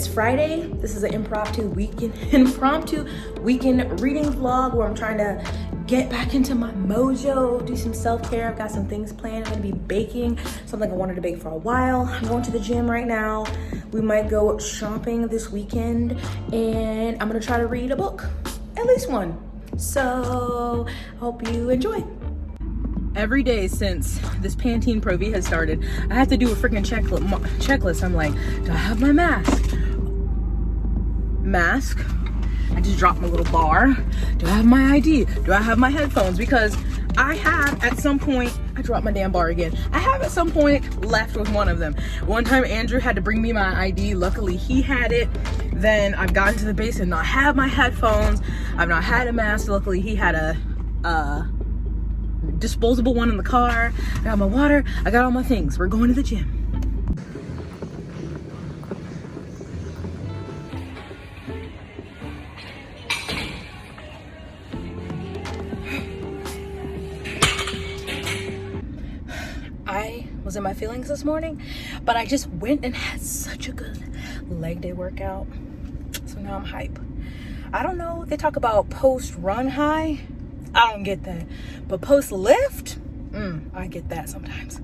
It's Friday. This is an impromptu weekend reading vlog where I'm trying to get back into my mojo, do some self-care. I've got some things planned. I'm gonna be baking something I wanted to bake for a while. I'm going to the gym right now. We might go shopping this weekend, and I'm gonna try to read a book, at least one. So I hope you enjoy. Every day since this Pantene Pro V has started, I have to do a freaking checklist. I'm like, do I have my mask? I just dropped my little bar. Do I have my ID? Do I have my headphones? Because I have at some point, I dropped my damn bar again. I have at some point left with one of them. One time Andrew had to bring me my ID. Luckily he had it. Then I've gotten to the base and not have my headphones. I've not had a mask. Luckily he had a disposable one in the car. I got my water. I got all my things. We're going to the gym. I was in my feelings this morning, but I just went and had such a good leg day workout. So now I'm hype. I don't know, they talk about post-run high. I don't get that. But post-lift, I get that sometimes.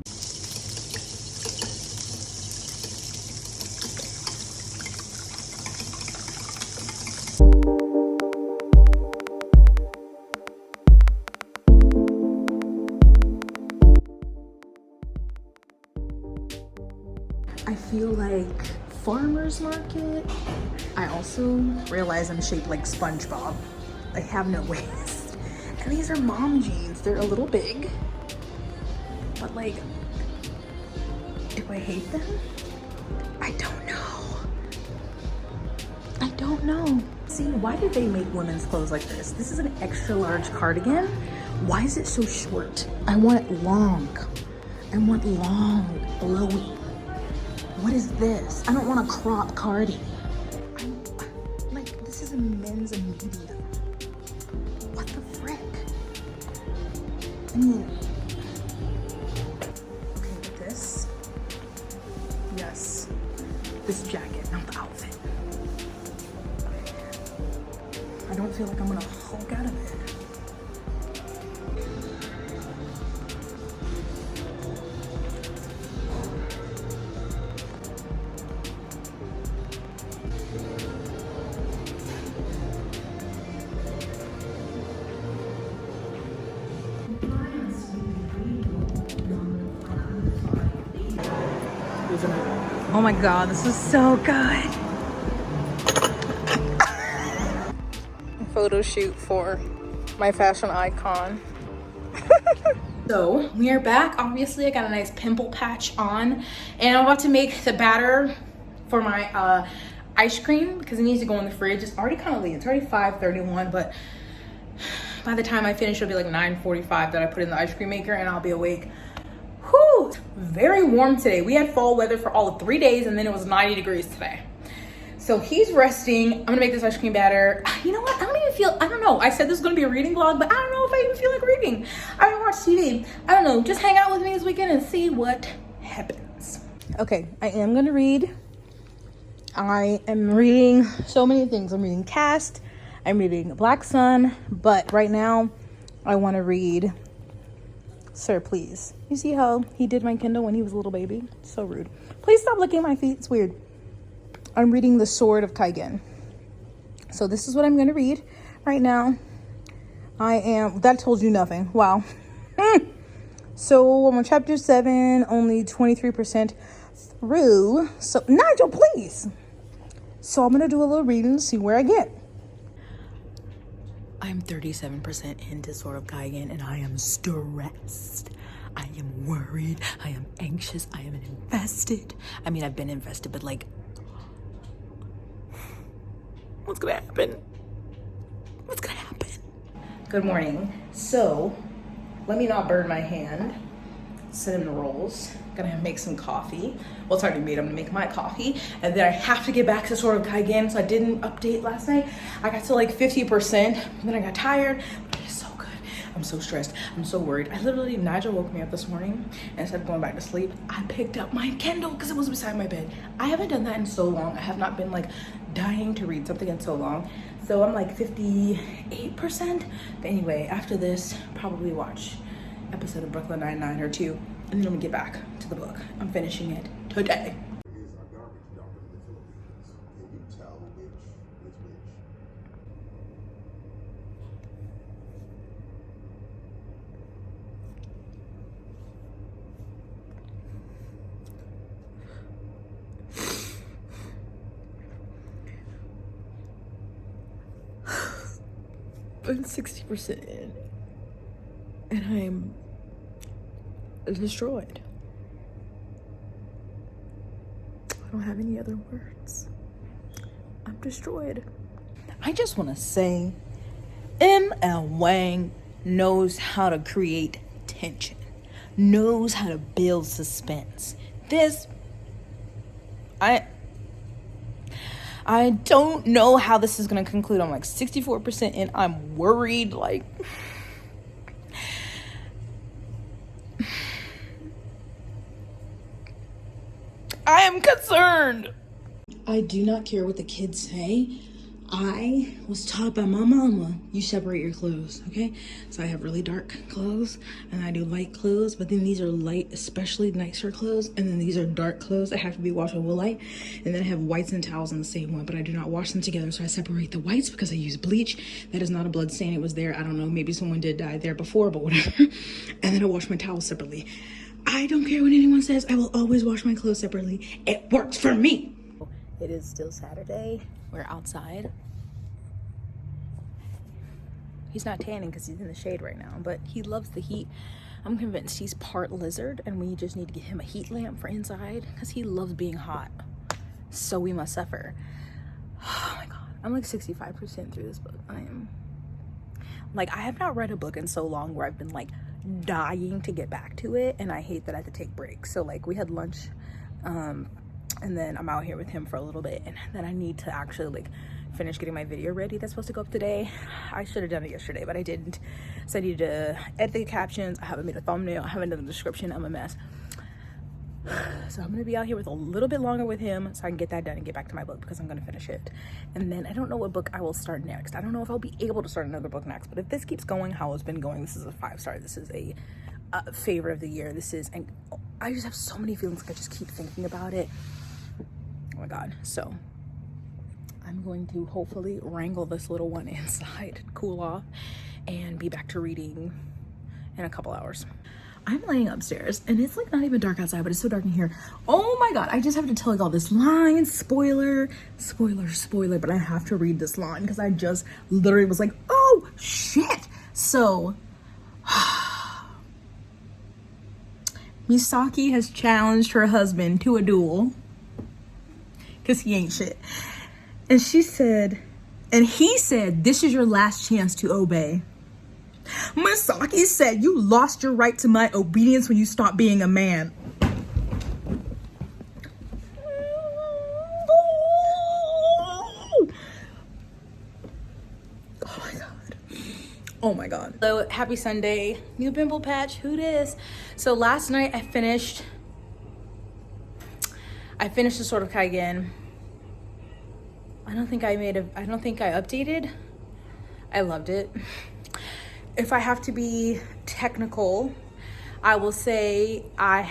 I feel like farmer's market. I also realize I'm shaped like SpongeBob. I have no waist. And these are mom jeans. They're a little big. But like, do I hate them? I don't know. I don't know. See, why did they make women's clothes like this? This is an extra large cardigan. Why is it so short? I want long. I want long, flowy. What is this? I don't want a crop cardi. Like, this is a men's medium. What the frick? I mean, okay, with this, yes, this jacket, not the outfit. I don't feel like I'm gonna hulk out of it. Oh my God, this is so good. Photo shoot for my fashion icon. So we are back. Obviously, I got a nice pimple patch on, and I'm about to make the batter for my ice cream because it needs to go in the fridge. It's already kind of late. It's already 5:31, but by the time I finish, it'll be like 9:45 that I put in the ice cream maker, and I'll be awake. Whew, very warm today. We had fall weather for all of 3 days, and then it was 90 degrees today. So he's resting. I'm gonna make this ice cream batter. You know what? I don't know. I said this is gonna be a reading vlog, but I don't know if I even feel like reading. I don't watch TV. I don't know. Just hang out with me this weekend and see what happens. Okay, I am gonna read. I am reading so many things. I'm reading Cast. I'm reading Black Sun. But right now, I wanna read Sir Please. You see how he did my Kindle when he was a little baby? So rude. Please stop licking my feet. It's weird. I'm reading The Sword of Kaigen. So this is what I'm going to read right now. That told you nothing. Wow. So I'm on chapter 7, only 23% through. So Nigel, please. So I'm going to do a little reading and see where I get. I'm 37% into Sword of Kaigen, and I am stressed. I am worried. I am anxious. I am invested. I mean, I've been invested, but like, what's gonna happen? What's gonna happen? Good morning. So, let me not burn my hand. Cinnamon rolls. Gonna make some coffee. Well, it's already made. I'm gonna make my coffee. And then I have to get back to Sword of Kaigen, so I didn't update last night. I got to like 50%, and then I got tired. But it's so good. I'm so stressed. I'm so worried. Nigel woke me up this morning, and instead of going back to sleep, I picked up my Kindle because it was beside my bed. I haven't done that in so long. I have not been like dying to read something in so long. So I'm like 58%. But anyway, after this, probably watch episode of Brooklyn Nine-Nine or two, and then I'm gonna get back to the book. I'm finishing it today. I'm 60% in, and I'm destroyed. I don't have any other words. I'm destroyed. I just want to say, M.L. Wang knows how to create tension, knows how to build suspense. I don't know how this is going to conclude. I'm like 64% in. I'm worried. Like, I am concerned. I do not care what the kids say. I was taught by my mama, you separate your clothes, okay? So I have really dark clothes, and I do light clothes, but then these are light, especially nicer clothes, and then these are dark clothes that have to be washed with Woolite, and then I have whites and towels in the same one, but I do not wash them together, so I separate the whites because I use bleach. That is not a blood stain, it was there, I don't know, maybe someone did die there before, but whatever. And then I wash my towels separately. I don't care what anyone says, I will always wash my clothes separately. It works for me. It is still Saturday. We're outside. He's not tanning because he's in the shade right now, but he loves the heat. I'm convinced he's part lizard, and we just need to get him a heat lamp for inside because he loves being hot. So we must suffer. Oh my God. I'm like 65% through this book. I have not read a book in so long where I've been like dying to get back to it, and I hate that I have to take breaks. So like we had lunch, and then I'm out here with him for a little bit, and then I need to actually like finish getting my video ready that's supposed to go up today. I should have done it yesterday, but I didn't. So I need to edit the captions. I haven't made a thumbnail. I haven't done the description. I'm a mess. So I'm gonna be out here with a little bit longer with him so I can get that done and get back to my book because I'm gonna finish it. And then I don't know what book I will start next. I don't know if I'll be able to start another book next, but if this keeps going how it's been going, this is a 5-star. This is a favorite of the year. And I just have so many feelings. I just keep thinking about it. Oh my God. So I'm going to hopefully wrangle this little one inside, cool off, and be back to reading in a couple hours. I'm laying upstairs, and it's like not even dark outside, but it's so dark in here. Oh my God, I just have to tell you all this line. Spoiler, but I have to read this line because I just literally was like, oh shit. So Misaki has challenged her husband to a duel because he ain't shit. And he said, this is your last chance to obey. Misaki said, you lost your right to my obedience when you stopped being a man. Oh my God. So happy Sunday. New pimple patch, who this? So last night I finished The Sword of Kaigen. I don't think I updated. I loved it. If I have to be technical, I will say I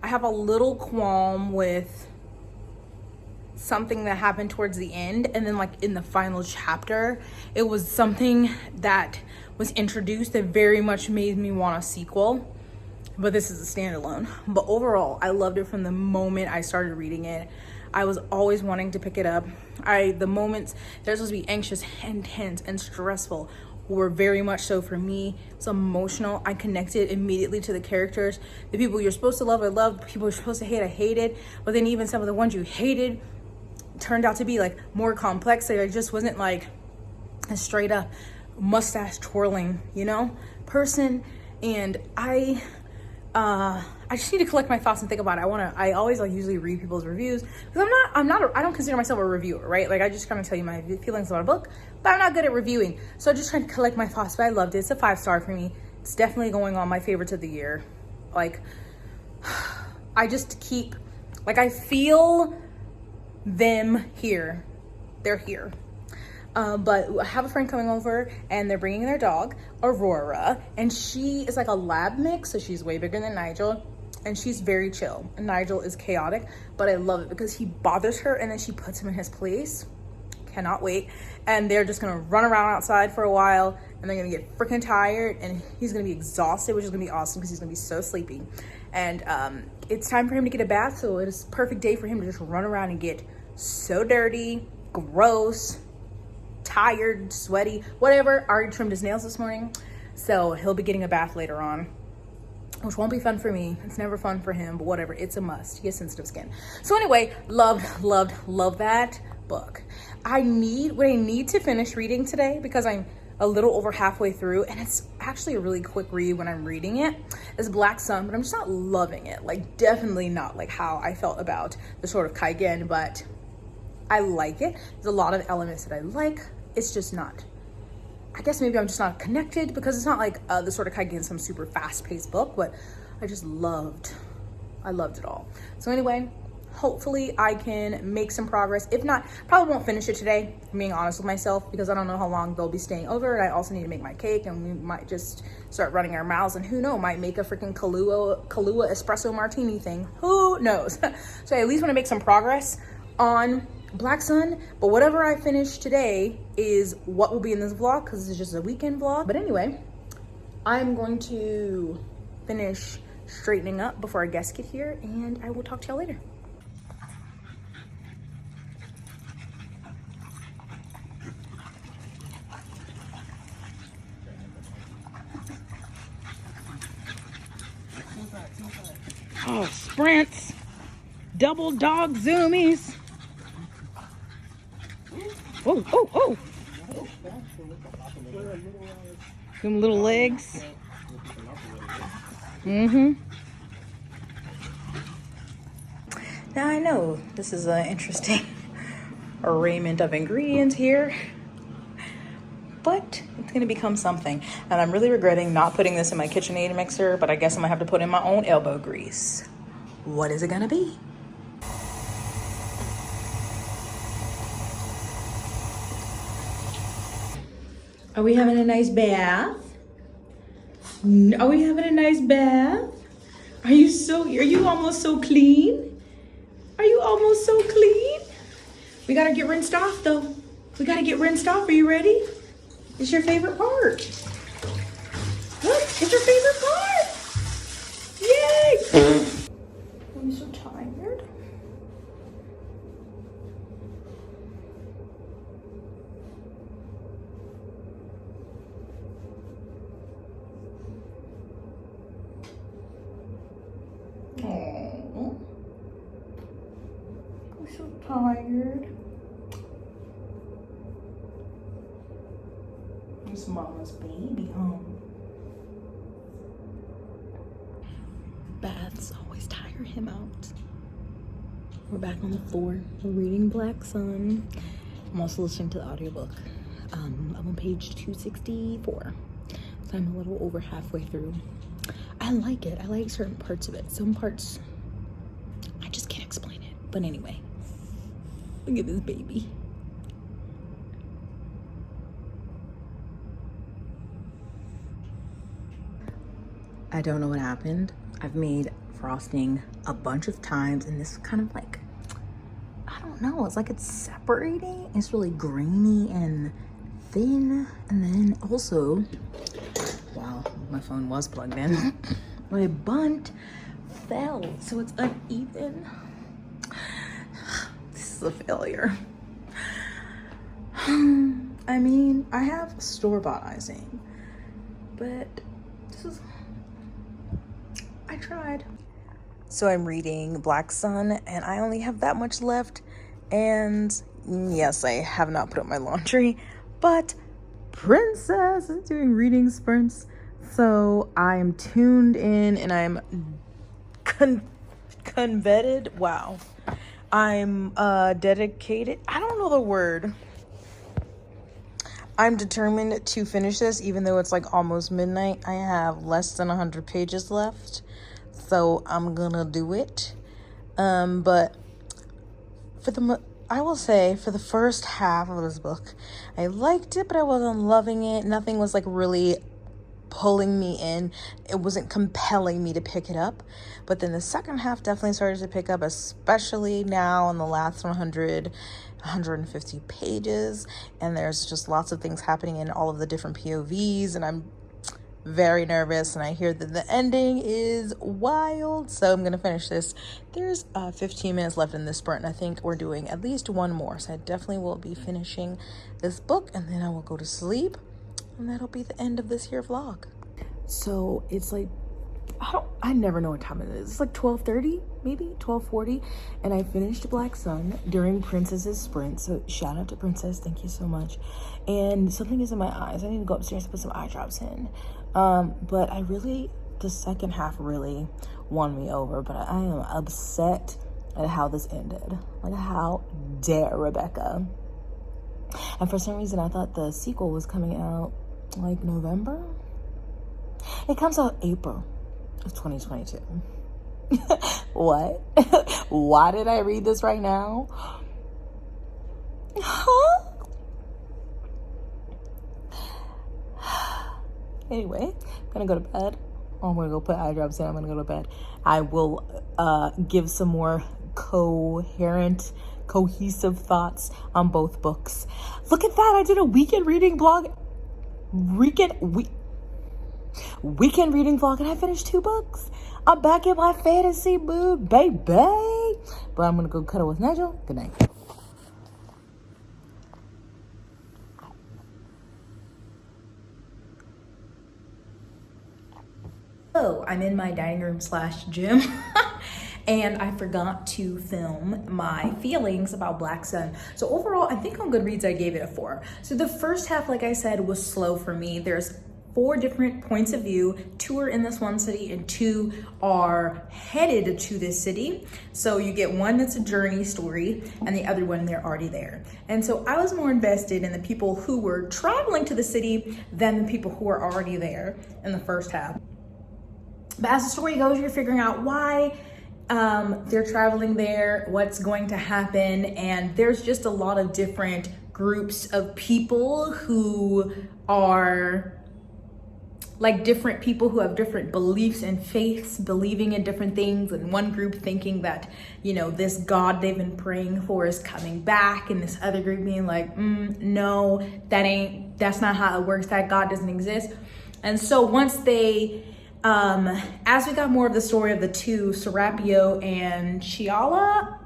have a little qualm with something that happened towards the end, and then like in the final chapter, it was something that was introduced that very much made me want a sequel. But this is a standalone. But overall, I loved it from the moment I started reading it. I was always wanting to pick it up. The moments they're supposed to be anxious and tense and stressful were very much so for me. It's emotional. I connected immediately to the characters. The people you're supposed to love, I loved. The people you're supposed to hate, I hated. But then even some of the ones you hated turned out to be like more complex. So it just wasn't like a straight up mustache twirling, person. And I I just need to collect my thoughts and think about it. I always like usually read people's reviews because I don't consider myself a reviewer, right? Like I just kind of tell you my feelings about a book, but I'm not good at reviewing. So I'm just trying to collect my thoughts, but I loved it. It's a 5-star for me. It's definitely going on my favorites of the year. Like I just keep, like I feel them here. They're here. But I have a friend coming over and they're bringing their dog, Aurora, and she is like a lab mix, so she's way bigger than Nigel, and she's very chill. And Nigel is chaotic, but I love it because he bothers her and then she puts him in his place. Cannot wait. And they're just gonna run around outside for a while and they're gonna get freaking tired and he's gonna be exhausted, which is gonna be awesome because he's gonna be so sleepy. And it's time for him to get a bath, so it is a perfect day for him to just run around and get so dirty, gross, tired, sweaty, whatever. I already trimmed his nails this morning, so he'll be getting a bath later on, which won't be fun for me. It's never fun for him, but whatever, it's a must. He has sensitive skin. So anyway, love that book. What I need to finish reading today, because I'm a little over halfway through, and it's actually a really quick read when I'm reading it, is Black Sun, but I'm just not loving it. Like definitely not like how I felt about The Sword of Kaigen, but I like it. There's a lot of elements that I like. It's just not, I guess maybe I'm just not connected because it's not like The Sword of Kaigen, some super fast-paced book, but I loved it all. So anyway, hopefully I can make some progress. If not, probably won't finish it today, if I'm being honest with myself, because I don't know how long they'll be staying over, and I also need to make my cake, and we might just start running our mouths, and who knows, might make a freaking Kahlua espresso martini thing. Who knows? So I at least want to make some progress on Black Sun, but whatever I finish today is what will be in this vlog, because this is just a weekend vlog. But anyway, I'm going to finish straightening up before our guests get here, and I will talk to y'all later. Oh, sprints, double dog zoomies. Oh. Them little legs. Now I know this is an interesting arraignment of ingredients here, but it's gonna become something. And I'm really regretting not putting this in my KitchenAid mixer, but I guess I'm gonna have to put in my own elbow grease. What is it gonna be? Are we having a nice bath? Are we having a nice bath? Are you almost so clean? Are you almost so clean? We gotta get rinsed off though. We gotta get rinsed off. Are you ready? It's your favorite part. Look, it's your favorite part. Yay! I'm so tired. Oh, I'm so tired. It's mama's baby home. Baths always tire him out. We're back on the floor. We're reading Black Sun. I'm also listening to the audiobook. I'm on page 264. So I'm a little over halfway through. I like it. I like certain parts of it. Some parts, I just can't explain it. But anyway, look at this baby. I don't know what happened. I've made frosting a bunch of times and this kind of like, I don't know, it's like it's separating. It's really grainy and thin. And then also, wow, my phone was plugged in. My bunt fell, so it's uneven. This is a failure. I mean, I have store-bought icing, but this is, I tried. So I'm reading Black Sun and I only have that much left. And yes, I have not put up my laundry, but Princess is doing reading sprints. So I'm tuned in and I'm convetted. Wow. I'm dedicated. I don't know the word. I'm determined to finish this, even though it's like almost midnight. I have less than 100 pages left, so I'm gonna do it. But I will say for the first half of this book, I liked it, but I wasn't loving it. Nothing was like really pulling me in. It wasn't compelling me to pick it up. But then the second half definitely started to pick up, especially now in the last 150 pages, and there's just lots of things happening in all of the different POVs, and I'm very nervous, and I hear that the ending is wild, so I'm gonna finish this. There's 15 minutes left in this sprint, and I think we're doing at least one more, so I definitely will be finishing this book, and then I will go to sleep, and that'll be the end of this here vlog. So it's like, I never know what time it is. It's like 12:30, maybe 12:40, and I finished Black Sun during Princess's sprint. So shout out to Princess, thank you so much. And something is in my eyes. I need to go upstairs and put some eye drops in. But the second half really won me over. But I am upset at how this ended. Like, how dare Rebecca? And for some reason, I thought the sequel was coming out like November. It comes out April of 2022. What? Why did I read this right now? Huh? Anyway, I'm gonna go to bed. I'm gonna go put eye drops in. I'm gonna go to bed. I will give some more cohesive thoughts on both books. Look at that! I did a weekend reading vlog. Weekend reading vlog, and I finished 2 books. I'm back in my fantasy mood, baby. But I'm gonna go cuddle with Nigel. Good night. So I'm in my dining room / gym. And I forgot to film my feelings about Black Sun. So overall, I think on Goodreads, I gave it a 4. So the first half, like I said, was slow for me. There's 4 different points of view. 2 are in this one city and 2 are headed to this city. So you get one that's a journey story and the other one, they're already there. And so I was more invested in the people who were traveling to the city than the people who were already there in the first half. But as the story goes, you're figuring out why they're traveling there, what's going to happen, and there's just a lot of different groups of people who are like different people who have different beliefs and faiths, believing in different things, and one group thinking that, you know, this God they've been praying for is coming back, and this other group being like, no, that's not how it works, that God doesn't exist. And so once they as we got more of the story of the 2, Serapio and Chiala,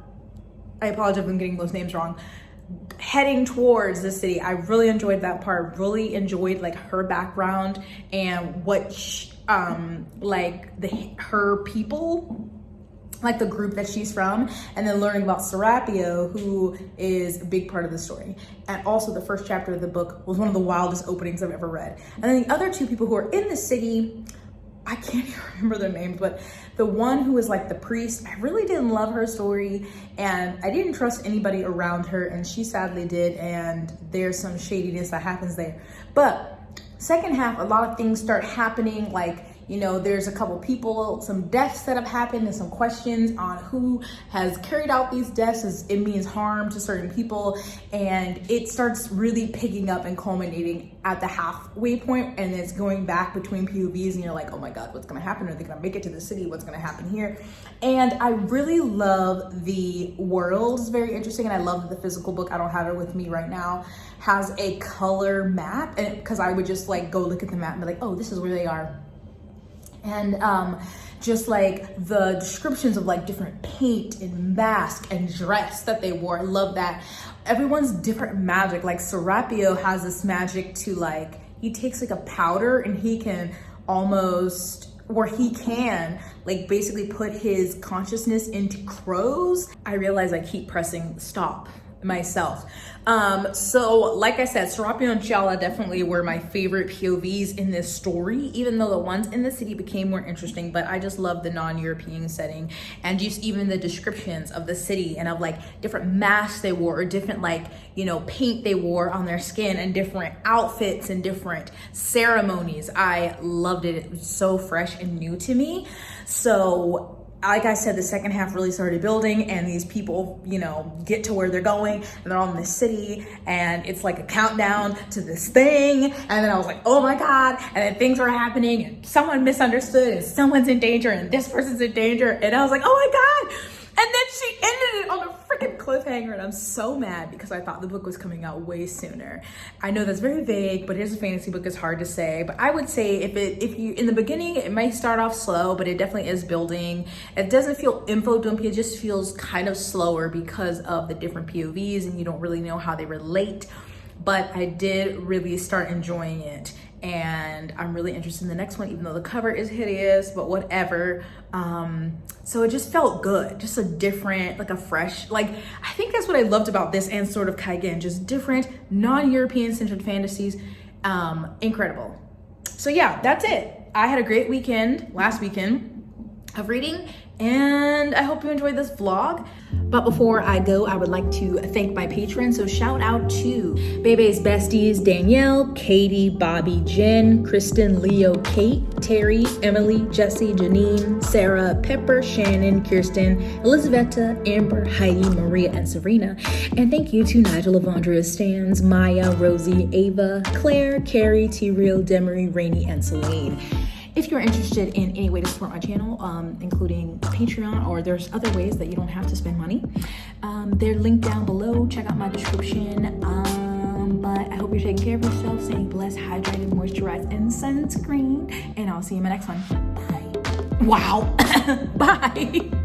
I apologize if I'm getting those names wrong, heading towards the city, I really enjoyed that part. Really enjoyed like her background and what her people, like the group that she's from, and then learning about Serapio, who is a big part of the story. And also the first chapter of the book was one of the wildest openings I've ever read. And then the other 2 people who are in the city, I can't even remember their names, but the one who was like the priest, I really didn't love her story, and I didn't trust anybody around her, and she sadly did, and there's some shadiness that happens there. But second half, a lot of things start happening, like, you know, there's a couple people, some deaths that have happened, and some questions on who has carried out these deaths, as it means harm to certain people, and it starts really picking up and culminating at the halfway point, and it's going back between POVs, and you're like, oh my God, what's gonna happen? Are they gonna make it to the city? What's gonna happen here? And I really love the world. It's very interesting, and I love that the physical book, I don't have it with me right now, has a color map, and because I would just like go look at the map and be like, oh, this is where they are. And just like the descriptions of like different paint and mask and dress that they wore. I love that. Everyone's different magic. Like Serapio has this magic to like, he takes like a powder and he can almost, or he can like basically put his consciousness into crows. I realize I keep pressing stop myself. So like I said, Serapi and Shala definitely were my favorite POVs in this story, even though the ones in the city became more interesting. But I just love the non-European setting, and just even the descriptions of the city and of like different masks they wore, or different like, you know, paint they wore on their skin, and different outfits and different ceremonies. I loved it. It was so fresh and new to me. So like I said, the second half really started building, and these people, you know, get to where they're going, and they're all in this city, and it's like a countdown to this thing. And then I was like, oh my God. And then things were happening, and someone misunderstood, and someone's in danger, and this person's in danger. And I was like, oh my God. And then she ended it on a freaking cliffhanger, and I'm so mad because I thought the book was coming out way sooner. I know that's very vague, but it is a fantasy book. It's hard to say, but I would say if you in the beginning, it might start off slow, but it definitely is building. It doesn't feel info dumpy. It just feels kind of slower because of the different POVs, and you don't really know how they relate. But I did really start enjoying it, and I'm really interested in the next one, even though the cover is hideous, but whatever. So it just felt good, just a different, like a fresh, like, I think that's what I loved about this and Sword of Kaigen, just different non-European centered fantasies. Incredible. So yeah, that's it. I had a great weekend, last weekend, of reading, and I hope you enjoyed this vlog. But before I go, I would like to thank my patrons. So shout out to Bebe's besties, Danielle, Katie, Bobby, Jen, Kristen, Leo, Kate, Terry, Emily, Jesse, Janine, Sarah, Pepper, Shannon, Kirsten, Elizabetta, Amber, Heidi, Maria, and Serena. And thank you to Nigel, Avandria, Stans, Maya, Rosie, Ava, Claire, Carrie, T-Real, Demery, Rainey, and Celine. If you're interested in any way to support my channel, including Patreon, or there's other ways that you don't have to spend money, they're linked down below. Check out my description. But I hope you're taking care of yourself, staying blessed, hydrated, moisturized, and sunscreen. And I'll see you in my next one. Bye. Wow. Bye.